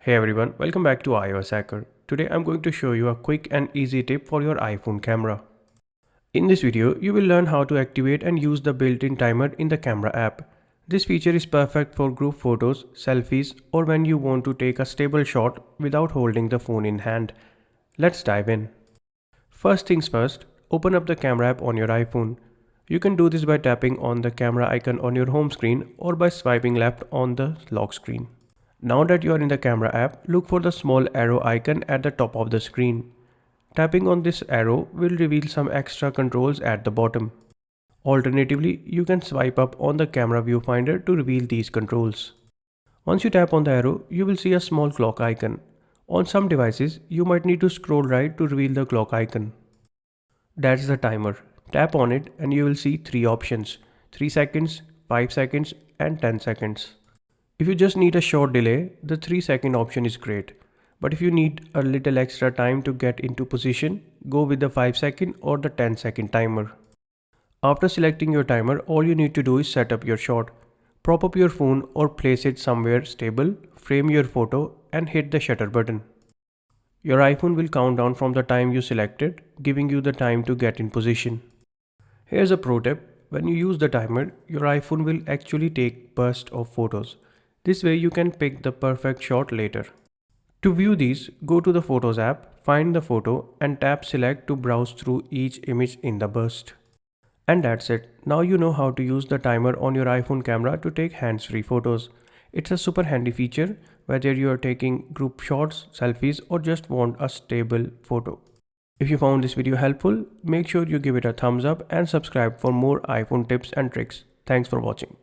Hey everyone, welcome back to iOS Hacker. Today I'm going to show you a quick and easy tip for your iPhone camera. In this video, you will learn how to activate and use the built-in timer in the camera app. This feature is perfect for group photos, selfies, or when you want to take a stable shot without holding the phone in hand. Let's dive in. First things first, open up the camera app on your iPhone. You can do this by tapping on the camera icon on your home screen or by swiping left on the lock screen. Now that you are in the camera app, look for the small arrow icon at the top of the screen. Tapping on this arrow will reveal some extra controls at the bottom. Alternatively, you can swipe up on the camera viewfinder to reveal these controls. Once you tap on the arrow, you will see a small clock icon. On some devices, you might need to scroll right to reveal the clock icon. That's the timer. Tap on it and you will see three options: 3 seconds, 5 seconds and 10 seconds. If you just need a short delay, the 3-second option is great. But if you need a little extra time to get into position, go with the 5-second or the 10-second timer. After selecting your timer, all you need to do is set up your shot. Prop up your phone or place it somewhere stable, frame your photo and hit the shutter button. Your iPhone will count down from the time you selected, giving you the time to get in position. Here's a pro tip. When you use the timer, your iPhone will actually take bursts of photos. This way you can pick the perfect shot later. To view these, go to the Photos app, find the photo and tap Select to browse through each image in the burst. And that's it. Now you know how to use the timer on your iPhone camera to take hands-free photos. It's a super handy feature whether you are taking group shots, selfies or just want a stable photo. If you found this video helpful, make sure you give it a thumbs up and subscribe for more iPhone tips and tricks. Thanks for watching.